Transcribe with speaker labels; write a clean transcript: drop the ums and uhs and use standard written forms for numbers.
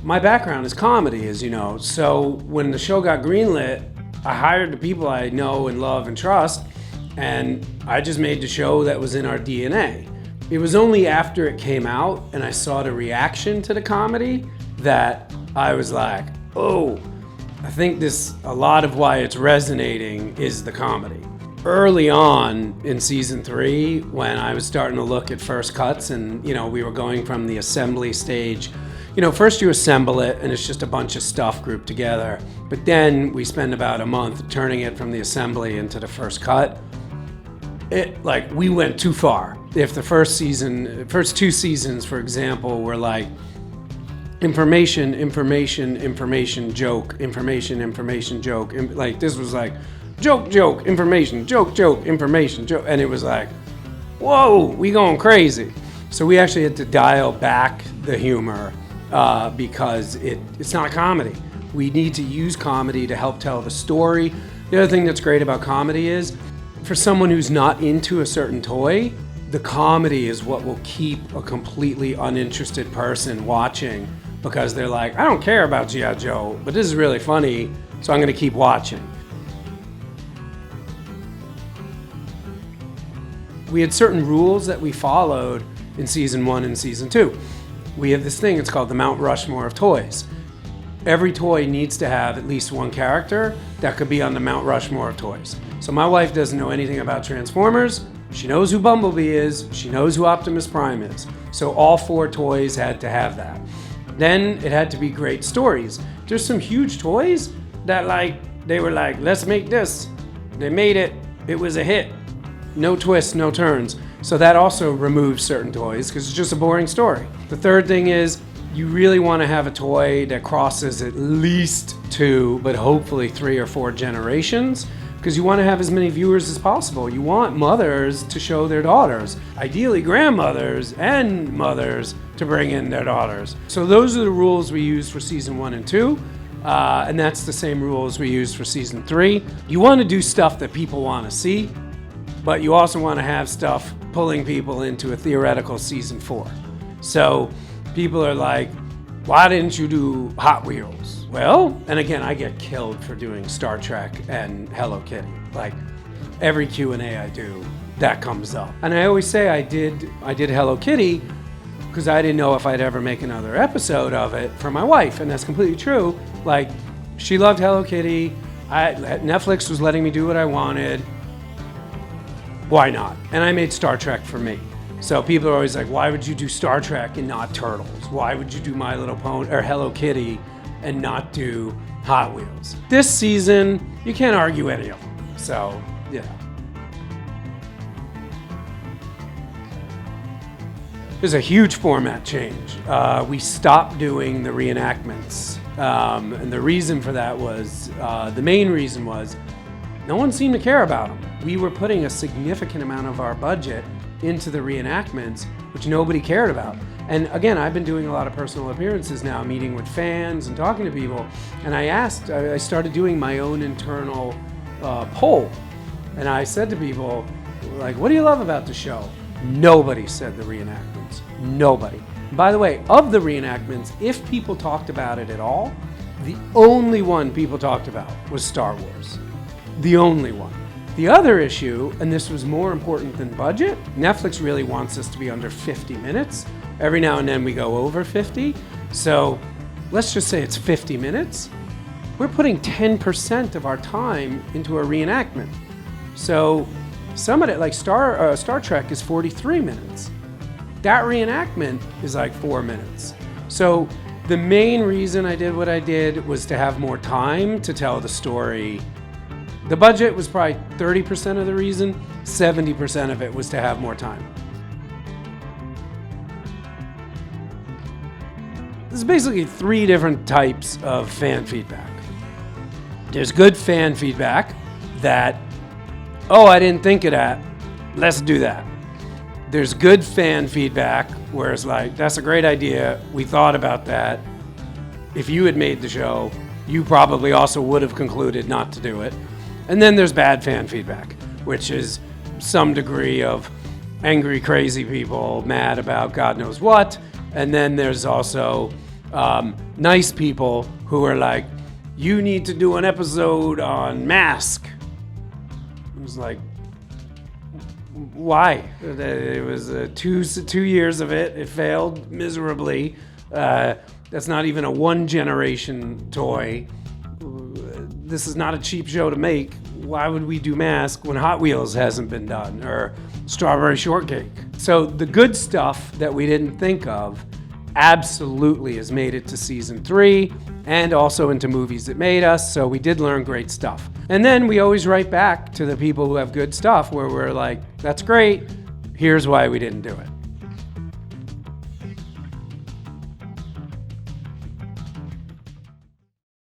Speaker 1: My background is comedy, as you know. So when the show got greenlit, I hired the people I know and love and trust, and I just made the show that was in our DNA. It was only after it came out and I saw the reaction to the comedy that I was like, oh, I think a lot of why it's resonating is the comedy. Early on in season 3, when I was starting to look at first cuts and, we were going from the assembly stage, first you assemble it and it's just a bunch of stuff grouped together. But then we spend about a month turning it from the assembly into the first cut. We went too far. If the first 2 seasons, for example, were like information, joke, information, joke. This was like joke, information, joke, information, joke. And it was like, whoa, we going crazy. So we actually had to dial back the humor because it's not a comedy. We need to use comedy to help tell the story. The other thing that's great about comedy is, for someone who's not into a certain toy, the comedy is what will keep a completely uninterested person watching, because they're like, I don't care about G.I. Joe, but this is really funny, so I'm going to keep watching. We had certain rules that we followed in season 1 and season 2. We have this thing, it's called the Mount Rushmore of toys. Every toy needs to have at least one character that could be on the Mount Rushmore of toys. So my wife doesn't know anything about Transformers. She knows who Bumblebee is. She knows who Optimus Prime is. So all 4 toys had to have that. Then it had to be great stories. There's some huge toys that they were like, let's make this. They made it. It was a hit. No twists, no turns. So that also removes certain toys because it's just a boring story. The third thing is, you really want to have a toy that crosses at least 2, but hopefully 3 or 4 generations, because you want to have as many viewers as possible. You want mothers to show their daughters, ideally grandmothers and mothers to bring in their daughters. So those are the rules we used for season 1 and 2, and that's the same rules we used for season 3. You want to do stuff that people want to see, but you also want to have stuff pulling people into a theoretical season 4. So people are like, why didn't you do Hot Wheels? Well, and again, I get killed for doing Star Trek and Hello Kitty. Every Q&A I do, that comes up. And I always say I did Hello Kitty because I didn't know if I'd ever make another episode of it for my wife, and that's completely true. She loved Hello Kitty. Netflix was letting me do what I wanted. Why not? And I made Star Trek for me. So people are always like, why would you do Star Trek and not Turtles? Why would you do My Little Pony or Hello Kitty and not do Hot Wheels? This season, you can't argue any of them. So, yeah. There's a huge format change. We stopped doing the reenactments. And the reason for that was, the main reason was, no one seemed to care about them. We were putting a significant amount of our budget into the reenactments, which nobody cared about. And again, I've been doing a lot of personal appearances now, meeting with fans and talking to people. And I started doing my own internal poll. And I said to people, what do you love about the show? Nobody said the reenactments. Nobody. By the way, of the reenactments, if people talked about it at all, the only one people talked about was Star Wars. The only one. The other issue, and this was more important than budget, Netflix really wants us to be under 50 minutes. Every now and then we go over 50. So let's just say it's 50 minutes. We're putting 10% of our time into a reenactment. So some of it, like Star Trek, is 43 minutes. That reenactment is 4 minutes. So the main reason I did what I did was to have more time to tell the story. The budget was probably 30% of the reason, 70% of it was to have more time. There's basically 3 different types of fan feedback. There's good fan feedback that, oh, I didn't think of that, let's do that. There's good fan feedback where it's that's a great idea, we thought about that. If you had made the show, you probably also would have concluded not to do it. And then there's bad fan feedback, which is some degree of angry, crazy people mad about God knows what. And then there's also nice people who are like, you need to do an episode on Mask. It was like, why? It was 2 years of it. It failed miserably. That's not even a one generation toy. This is not a cheap show to make. Why would we do Mask when Hot Wheels hasn't been done, or Strawberry Shortcake? So the good stuff that we didn't think of absolutely has made it to season 3 and also into Movies That Made Us. So we did learn great stuff. And then we always write back to the people who have good stuff where we're like, that's great. Here's why we didn't do it.